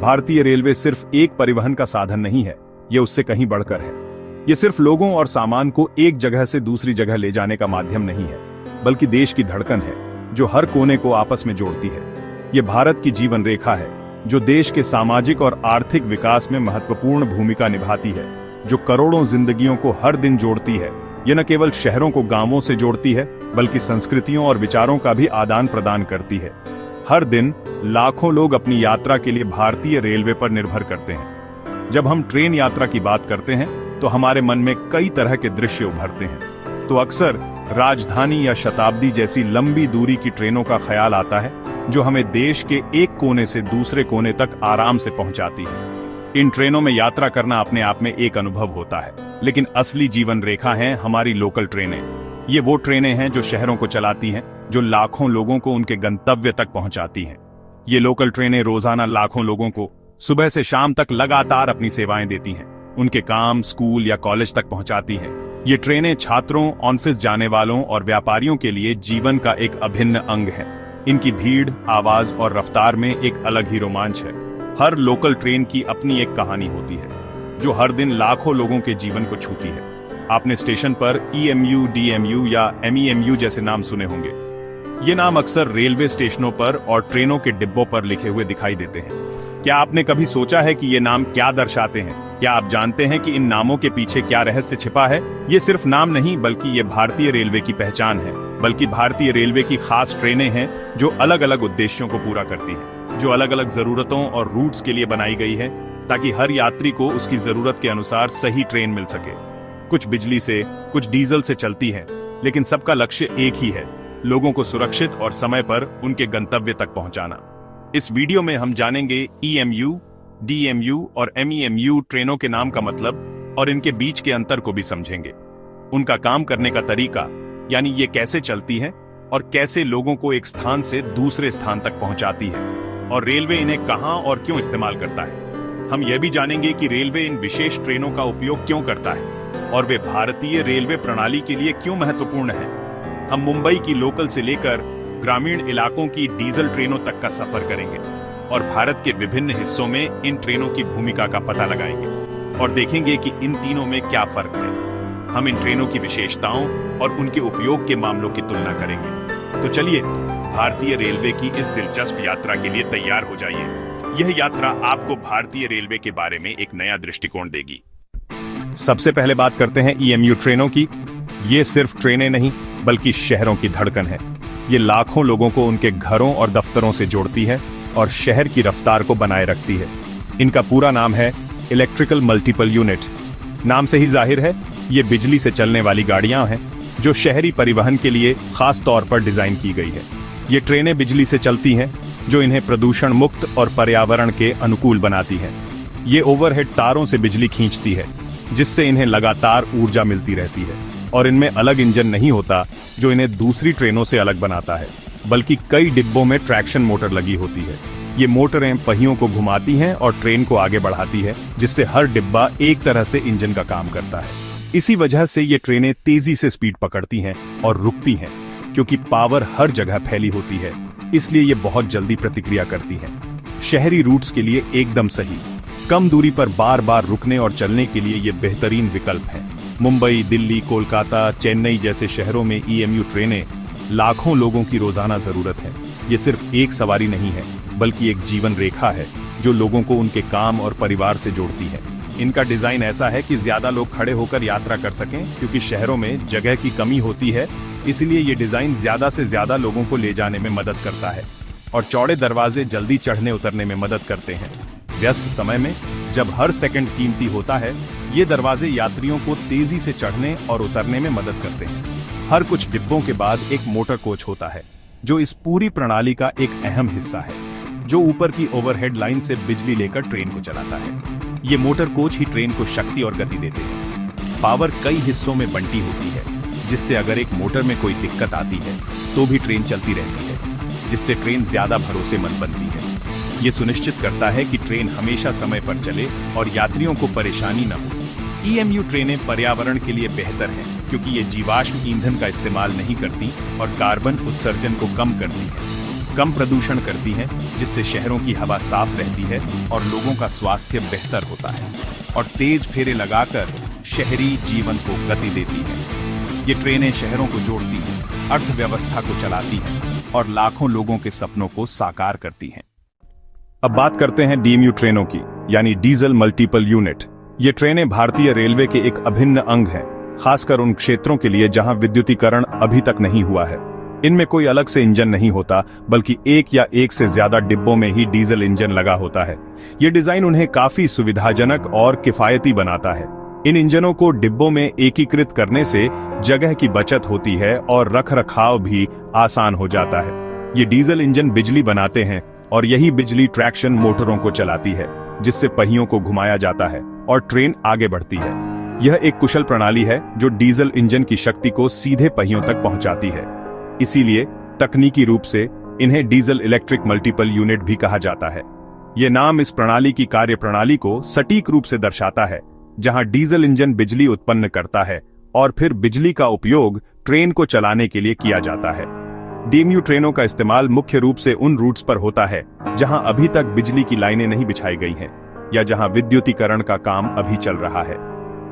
भारतीय रेलवे सिर्फ एक परिवहन का साधन नहीं है, ये उससे कहीं बढ़कर है। ये सिर्फ लोगों और सामान को एक जगह से दूसरी जगह ले जाने का माध्यम नहीं है, बल्कि देश की धड़कन है जो हर कोने को आपस में जोड़ती है। ये भारत की जीवन रेखा है जो देश के सामाजिक और आर्थिक विकास में महत्वपूर्ण भूमिका निभाती है, जो करोड़ों जिंदगियों को हर दिन जोड़ती है। ये न केवल शहरों को गांवों से जोड़ती है, बल्कि संस्कृतियों और विचारों का भी आदान प्रदान करती है। हर दिन लाखों लोग अपनी यात्रा के लिए भारतीय रेलवे पर निर्भर करते हैं। जब हम ट्रेन यात्रा की बात करते हैं तो हमारे मन में कई तरह के दृश्य उभरते हैं। तो अक्सर राजधानी या शताब्दी जैसी लंबी दूरी की ट्रेनों का ख्याल आता है, जो हमें देश के एक कोने से दूसरे कोने तक आराम से पहुंचाती है। इन ट्रेनों में यात्रा करना अपने आप में एक अनुभव होता है, लेकिन असली जीवन रेखा है हमारी लोकल ट्रेनें। ये वो ट्रेनें हैं जो शहरों को चलाती हैं, जो लाखों लोगों को उनके गंतव्य तक पहुंचाती हैं। ये लोकल ट्रेनें रोजाना लाखों लोगों को सुबह से शाम तक लगातार अपनी सेवाएं देती हैं, उनके काम, स्कूल या कॉलेज तक पहुंचाती हैं। ये ट्रेनें छात्रों, ऑफिस जाने वालों और व्यापारियों के लिए जीवन का एक अभिन्न अंग है। इनकी भीड़, आवाज और रफ्तार में एक अलग ही रोमांच है। हर लोकल ट्रेन की अपनी एक कहानी होती है, जो हर दिन लाखों लोगों के जीवन को छूती है। आपने स्टेशन पर EMU, DMU या MEMU जैसे नाम सुने होंगे। ये नाम अक्सर रेलवे स्टेशनों पर और ट्रेनों के डिब्बों पर लिखे हुए दिखाई देते हैं। क्या आपने कभी सोचा है कि ये नाम क्या दर्शाते हैं? क्या आप जानते हैं कि इन नामों के पीछे क्या रहस्य छिपा है? ये सिर्फ नाम नहीं, बल्कि ये भारतीय रेलवे की पहचान है। बल्कि भारतीय रेलवे की खास ट्रेनें हैं जो अलग अलग उद्देश्यों को पूरा करती हैं, जो अलग अलग जरूरतों और रूट्स के लिए बनाई गई है, ताकि हर यात्री को उसकी जरूरत के अनुसार सही ट्रेन मिल सके। कुछ बिजली से, कुछ डीजल से चलती है, लेकिन सबका लक्ष्य एक ही है, लोगों को सुरक्षित और समय पर उनके गंतव्य तक पहुंचाना। इस वीडियो में हम जानेंगे EMU, DMU और MEMU ट्रेनों के नाम का मतलब और इनके बीच के अंतर को भी समझेंगे। उनका काम करने का तरीका, यानी ये कैसे चलती हैं और कैसे लोगों को एक स्थान से दूसरे स्थान तक पहुंचाती है, और रेलवे इन्हें कहां और क्यों इस्तेमाल करता है। हम यह भी जानेंगे कि रेलवे इन विशेष ट्रेनों का उपयोग क्यों करता है और वे भारतीय रेलवे प्रणाली के लिए क्यों महत्वपूर्ण है। हम मुंबई की लोकल से लेकर ग्रामीण इलाकों की डीजल ट्रेनों तक का सफर करेंगे और भारत के विभिन्न हिस्सों में इन ट्रेनों की भूमिका का पता लगाएंगे और देखेंगे कि इन तीनों में क्या फर्क है। हम इन ट्रेनों की विशेषताओं और उनके उपयोग के मामलों की तुलना करेंगे। तो चलिए, भारतीय रेलवे की इस दिलचस्प यात्रा के लिए तैयार हो जाइए। यह यात्रा आपको भारतीय रेलवे के बारे में एक नया दृष्टिकोण देगी। सबसे पहले बात करते हैं EMU ट्रेनों की। ये सिर्फ ट्रेनें नहीं, बल्कि शहरों की धड़कन है। ये लाखों लोगों को उनके घरों और दफ्तरों से जोड़ती है और शहर की रफ्तार को बनाए रखती है। इनका पूरा नाम है इलेक्ट्रिकल मल्टीपल यूनिट। नाम से ही जाहिर है, ये बिजली से चलने वाली गाड़ियां हैं जो शहरी परिवहन के लिए खास तौर पर डिजाइन की गई है। ये ट्रेनें बिजली से चलती हैं, जो इन्हें प्रदूषण मुक्त और पर्यावरण के अनुकूल बनाती है। ये ओवरहेड तारों से बिजली खींचती है, जिससे इन्हें लगातार ऊर्जा मिलती रहती है, और इनमें अलग इंजन नहीं होता जो इन्हें दूसरी ट्रेनों से अलग बनाता है, बल्कि कई डिब्बों में ट्रैक्शन मोटर लगी होती है। ये मोटरें पहियों को घुमाती हैं और ट्रेन को आगे बढ़ाती है, जिससे हर डिब्बा एक तरह से इंजन का काम करता है। इसी वजह से ये ट्रेनें तेजी से स्पीड पकड़ती हैं और रुकती हैं, क्योंकि पावर हर जगह फैली होती है, इसलिए ये बहुत जल्दी प्रतिक्रिया करती हैं। शहरी रूट्स के लिए एकदम सही, कम दूरी पर बार बार रुकने और चलने के लिए ये बेहतरीन विकल्प है। मुंबई, दिल्ली, कोलकाता, चेन्नई जैसे शहरों में EMU ट्रेनें लाखों लोगों की रोजाना जरूरत है। ये सिर्फ एक सवारी नहीं है, बल्कि एक जीवन रेखा है जो लोगों को उनके काम और परिवार से जोड़ती है। इनका डिजाइन ऐसा है कि ज्यादा लोग खड़े होकर यात्रा कर सकें, क्योंकि शहरों में जगह की कमी होती है, इसलिए ये डिजाइन ज्यादा से ज्यादा लोगों को ले जाने में मदद करता है। और चौड़े दरवाजे जल्दी चढ़ने उतरने में मदद करते हैं। व्यस्त समय में जब हर सेकंड कीमती होता है, ये दरवाजे यात्रियों को तेजी से चढ़ने और उतरने में मदद करते हैं। हर कुछ डिब्बों के बाद एक मोटर कोच होता है, जो इस पूरी प्रणाली का एक अहम हिस्सा है, जो ऊपर की ओवरहेड लाइन से बिजली लेकर ट्रेन को चलाता है। ये मोटर कोच ही ट्रेन को शक्ति और गति देते हैं। पावर कई हिस्सों में बंटी होती है, जिससे अगर एक मोटर में कोई दिक्कत आती है तो भी ट्रेन चलती रहती है, जिससे ट्रेन ज्यादा भरोसेमंद बनती है। ये सुनिश्चित करता है कि ट्रेन हमेशा समय पर चले और यात्रियों को परेशानी न हो। EMU ट्रेनें पर्यावरण के लिए बेहतर हैं, क्योंकि ये जीवाश्म ईंधन का इस्तेमाल नहीं करती और कार्बन उत्सर्जन को कम करती हैं। कम प्रदूषण करती हैं, जिससे शहरों की हवा साफ रहती है और लोगों का स्वास्थ्य बेहतर होता है, और तेज फेरे लगाकर शहरी जीवन को गति देती हैं। ये ट्रेनें शहरों को जोड़ती हैं, अर्थव्यवस्था को चलाती हैं और लाखों लोगों के सपनों को साकार करती हैं। अब बात करते हैं डीएमयू ट्रेनों की, यानी डीजल मल्टीपल यूनिट। ये ट्रेनें भारतीय रेलवे के एक अभिन्न अंग हैं, खासकर उन क्षेत्रों के लिए जहां विद्युतीकरण अभी तक नहीं हुआ है। इनमें कोई अलग से इंजन नहीं होता, बल्कि एक या एक से ज्यादा डिब्बों में ही डीजल इंजन लगा होता है। ये डिजाइन उन्हें काफी सुविधाजनक और किफायती बनाता है। इन इंजनों को डिब्बों में एकीकृत करने से जगह की बचत होती है और रखरखाव भी आसान हो जाता है। ये डीजल इंजन बिजली बनाते हैं और यही बिजली ट्रैक्शन मोटरों को चलाती है, जिससे पहियों को घुमाया जाता है और ट्रेन आगे बढ़ती है। यह एक कुशल प्रणाली है जो डीजल इंजन की शक्ति को सीधे पहियों तक पहुंचाती है। इसीलिए तकनीकी रूप से इन्हें डीजल इलेक्ट्रिक मल्टीपल यूनिट भी कहा जाता है। यह नाम इस प्रणाली की कार्यप्रणाली को सटीक रूप से दर्शाता है, जहां डीजल इंजन बिजली उत्पन्न करता है और फिर बिजली का उपयोग ट्रेन को चलाने के लिए किया जाता है। डीएमयू ट्रेनों का इस्तेमाल मुख्य रूप से उन रूट्स पर होता है जहां अभी तक बिजली की लाइनें नहीं बिछाई गई हैं या जहां विद्युतीकरण का काम अभी चल रहा है।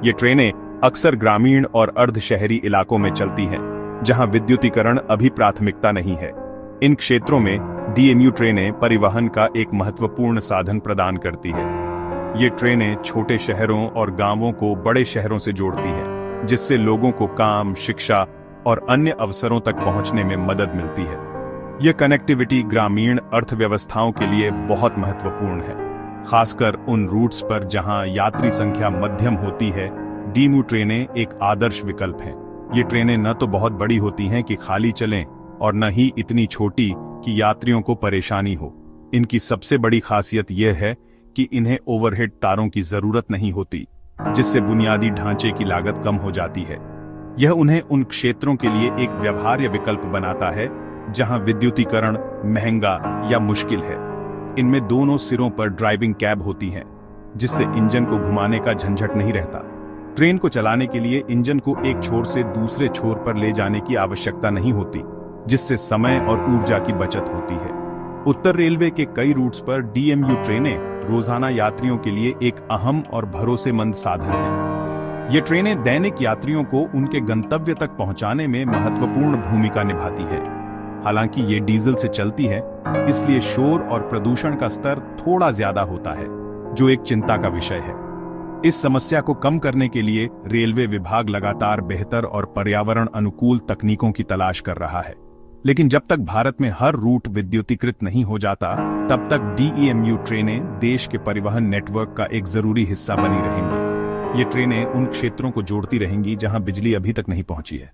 ये ट्रेनें अक्सर ग्रामीण और अर्ध शहरी इलाकों में चलती हैं, जहां विद्युतीकरण अभी प्राथमिकता नहीं है। इन क्षेत्रों में डीएमयू ट्रेनें परिवहन का एक महत्वपूर्ण साधन प्रदान करती है। ये ट्रेनें छोटे शहरों और गांवों को बड़े शहरों से जोड़ती हैं, जिससे लोगों को काम, शिक्षा और अन्य अवसरों तक पहुंचने में मदद मिलती है। यह कनेक्टिविटी ग्रामीण अर्थव्यवस्थाओं के लिए बहुत महत्वपूर्ण है, खासकर उन रूट्स पर जहां यात्री संख्या मध्यम होती है। डीएमयू ट्रेनें एक आदर्श विकल्प हैं। ये ट्रेनें न तो बहुत बड़ी होती हैं कि खाली चलें और न ही इतनी छोटी कि यात्रियों को परेशानी हो। इनकी सबसे बड़ी खासियत यह है कि इन्हें ओवरहेड तारों की जरूरत नहीं होती, जिससे बुनियादी ढांचे की लागत कम हो जाती है। यह उन्हें उन क्षेत्रों के लिए एक व्यवहार्य विकल्प बनाता है जहां विद्युतीकरण महंगा या मुश्किल है। इनमें दोनों सिरों पर ड्राइविंग कैब होती हैं, जिससे इंजन को घुमाने का झंझट नहीं रहता। ट्रेन को चलाने के लिए इंजन को एक छोर से दूसरे छोर पर ले जाने की आवश्यकता नहीं होती, जिससे समय और ऊर्जा की बचत होती है। उत्तर रेलवे के कई रूट्स पर डीएमयू ट्रेनें रोजाना यात्रियों के लिए एक अहम और भरोसेमंद साधन है। ये ट्रेनें दैनिक यात्रियों को उनके गंतव्य तक पहुंचाने में महत्वपूर्ण भूमिका निभाती है। हालांकि ये डीजल से चलती है, इसलिए शोर और प्रदूषण का स्तर थोड़ा ज्यादा होता है, जो एक चिंता का विषय है। इस समस्या को कम करने के लिए रेलवे विभाग लगातार बेहतर और पर्यावरण अनुकूल तकनीकों की तलाश कर रहा है। लेकिन जब तक भारत में हर रूट विद्युतीकृत नहीं हो जाता, तब तक डीएमयू ट्रेनें देश के परिवहन नेटवर्क का एक जरूरी हिस्सा बनी रहेंगी। ये ट्रेनें उन क्षेत्रों को जोड़ती रहेंगी जहां बिजली अभी तक नहीं पहुंची है।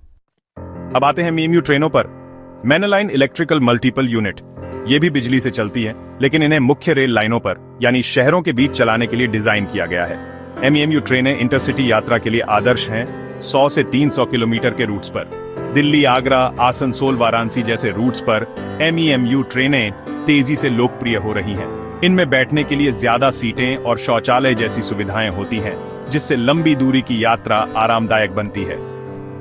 अब आते हैं एमईएमयू ट्रेनों पर। मैनलाइन इलेक्ट्रिकल मल्टीपल यूनिट, ये भी बिजली से चलती है, लेकिन इन्हें मुख्य रेल लाइनों पर यानी शहरों के बीच चलाने के लिए डिजाइन किया गया है। एमईएमयू ट्रेनें इंटरसिटी यात्रा के लिए आदर्श हैं। 100 से 300 किलोमीटर के रूट्स पर, दिल्ली, आगरा, आसनसोल, वाराणसी जैसे रूट्स पर एमईएमयू ट्रेनें तेजी से लोकप्रिय हो रही हैं। इनमें बैठने के लिए ज्यादा सीटें और शौचालय जैसी सुविधाएं होती हैं, जिससे लंबी दूरी की यात्रा आरामदायक बनती है।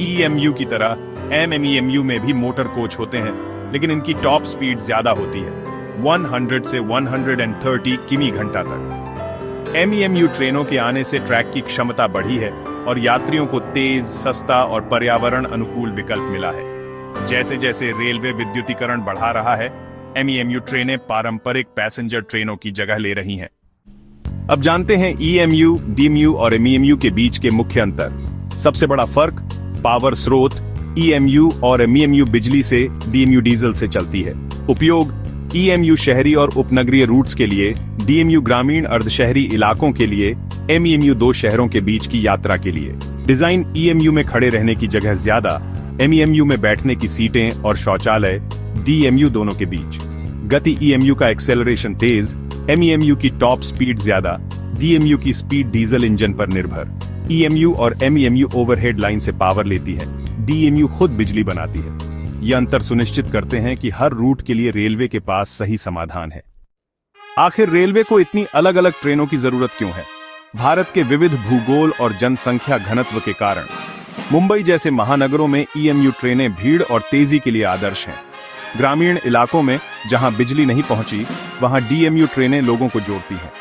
ईएमयू की तरह एमईएमयू में भी मोटर कोच होते हैं, लेकिन इनकी टॉप स्पीड ज्यादा होती है, 100 से 130 किमी घंटा तक। एमईएमयू ट्रेनों के आने से ट्रैक की क्षमता बढ़ी है और यात्रियों को तेज, सस्ता और पर्यावरण अनुकूल विकल्प मिला है। जैसे जैसे रेलवे विद्युतीकरण बढ़ा रहा है, एमईएमयू ट्रेनें पारंपरिक पैसेंजर ट्रेनों की जगह ले रही हैं। अब जानते हैं ईएमयू, डीएमयू और एमईएमयू के बीच के मुख्य अंतर। सबसे बड़ा फर्क पावर स्रोत। ईएमयू और एमईएमयू बिजली से, डीएमयू डीजल से चलती है। उपयोग: ईएमयू शहरी और उपनगरीय रूट्स के लिए, डीएमयू ग्रामीण अर्धशहरी इलाकों के लिए, एमईएमयू दो शहरों के बीच की यात्रा के लिए। डिजाइन: ईएमयू में खड़े रहने की जगह ज्यादा, एमईएमयू में बैठने की सीटें और शौचालय, डीएमयू दोनों के बीच। गति: ईएमयू का एक्सेलरेशन तेज, एमईएमयू की टॉप स्पीड ज्यादा, डीएमयू की स्पीड डीजल इंजन पर निर्भर। ईएमयू और एमईएमयू ओवरहेड लाइन से पावर लेती है, डीएमयू खुद बिजली बनाती है। ये अंतर सुनिश्चित करते हैं कि हर रूट के लिए रेलवे के पास सही समाधान है। आखिर रेलवे को इतनी अलग अलग ट्रेनों की जरूरत क्यों है? भारत के विविध भूगोल और जनसंख्या घनत्व के कारण मुंबई जैसे महानगरों में ईएमयू ट्रेनें भीड़ और तेजी के लिए आदर्श हैं। ग्रामीण इलाकों में जहां बिजली नहीं पहुंची, वहां डीएमयू ट्रेनें लोगों को जोड़ती हैं।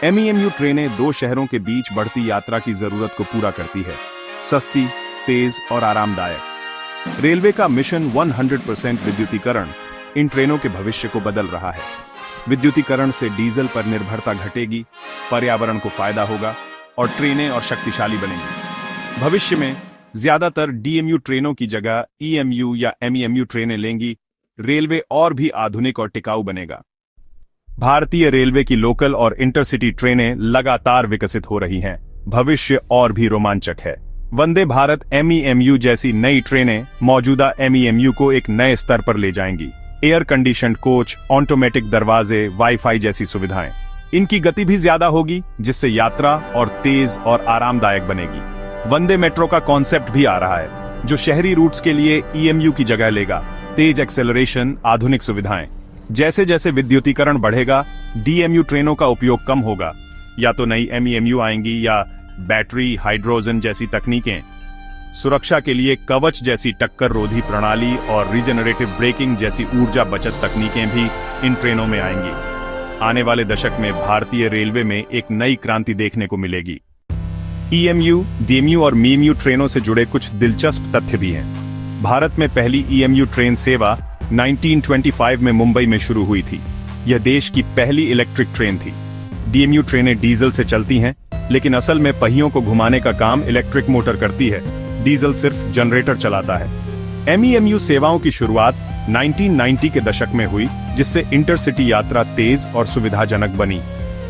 एमईएमयू ट्रेनें दो शहरों के बीच बढ़ती यात्रा की जरूरत को पूरा करती है, सस्ती, तेज और आरामदायक। रेलवे का मिशन 100% विद्युतीकरण इन ट्रेनों के भविष्य को बदल रहा है। विद्युतीकरण से डीजल पर निर्भरता घटेगी, पर्यावरण को फायदा होगा और ट्रेनें और शक्तिशाली बनेंगी। भविष्य में ज्यादातर डीएमयू ट्रेनों की जगह ईएमयू या एमईएमयू ट्रेनें लेंगी। रेलवे और भी आधुनिक और टिकाऊ बनेगा। भारतीय रेलवे की लोकल और इंटरसिटी ट्रेनें लगातार विकसित हो रही हैं। भविष्य और भी रोमांचक है। वंदे भारत एमईएमयू जैसी नई ट्रेनें मौजूदा एमईएमयू को एक नए स्तर पर ले जाएंगी। एयर कंडीशन्ड कोच, ऑटोमेटिक दरवाजे, वाईफाई जैसी सुविधाएं। इनकी गति भी ज्यादा होगी, जिससे यात्रा और तेज और आरामदायक बनेगी। वंदे मेट्रो का कॉन्सेप्ट भी आ रहा है, जो शहरी रूट्स के लिए ईएमयू की जगह लेगा। तेज एक्सेलरेशन, आधुनिक सुविधाएं। जैसे जैसे विद्युतीकरण बढ़ेगा, डीएमयू ट्रेनों का उपयोग कम होगा। या तो नई एमईएमयू आएंगी या बैटरी, हाइड्रोजन जैसी तकनीकें। सुरक्षा के लिए कवच जैसी टक्कर रोधी प्रणाली और रीजनरेटिव ब्रेकिंग जैसी ऊर्जा बचत तकनीकें भी इन ट्रेनों में आएंगी। आने वाले दशक में भारतीय रेलवे में एक नई क्रांति देखने को मिलेगी। ईएमयू, डीएमयू और मीएमयू ट्रेनों से जुड़े कुछ दिलचस्प तथ्य भी हैं। भारत में पहली ईएमयू ट्रेन सेवा 1925 में मुंबई में शुरू हुई थी। यह देश की पहली इलेक्ट्रिक ट्रेन थी। डीएमयू ट्रेनें डीजल से चलती हैं, लेकिन असल में पहियों को घुमाने का काम इलेक्ट्रिक मोटर करती है। डीजल सिर्फ जनरेटर चलाता है। एमईएमयू सेवाओं की शुरुआत 1990 के दशक में हुई, जिससे इंटरसिटी यात्रा तेज और सुविधाजनक बनी।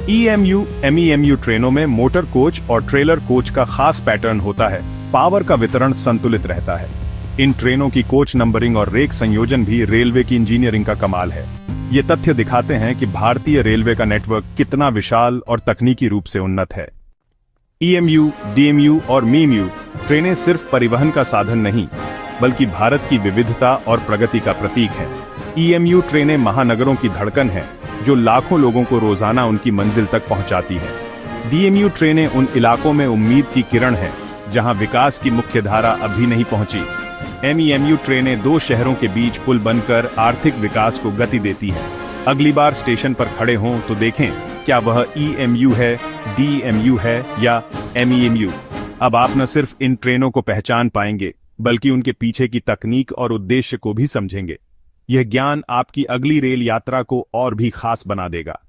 ईएमयू, एमईएमयू ट्रेनों में मोटर कोच और ट्रेलर कोच का खास पैटर्न होता है। पावर का वितरण संतुलित रहता है। इन ट्रेनों की कोच नंबरिंग और रेक संयोजन भी रेलवे की इंजीनियरिंग का कमाल है। ये तथ्य दिखाते हैं कि भारतीय रेलवे का नेटवर्क कितना विशाल और तकनीकी रूप से उन्नत है। ईएमयू, डीएमयू और मीएमयू ट्रेनें सिर्फ परिवहन का साधन नहीं, बल्कि भारत की विविधता और प्रगति का प्रतीक है। ईएमयू ट्रेनें महानगरों की धड़कन है, जो लाखों लोगों को रोजाना उनकी मंजिल तक पहुंचाती है। डीएमयू ट्रेनें उन इलाकों में उम्मीद की किरण है, जहां विकास की मुख्य धारा अभी नहीं पहुंची। एमईएमयू ट्रेनें दो शहरों के बीच पुल बनकर आर्थिक विकास को गति देती हैं। अगली बार स्टेशन पर खड़े हों तो देखें, क्या वह ईएमयू है, डीएमयू है या एमईएमयू। अब आप न सिर्फ इन ट्रेनों को पहचान पाएंगे, बल्कि उनके पीछे की तकनीक और उद्देश्य को भी समझेंगे। यह ज्ञान आपकी अगली रेल यात्रा को और भी खास बना देगा।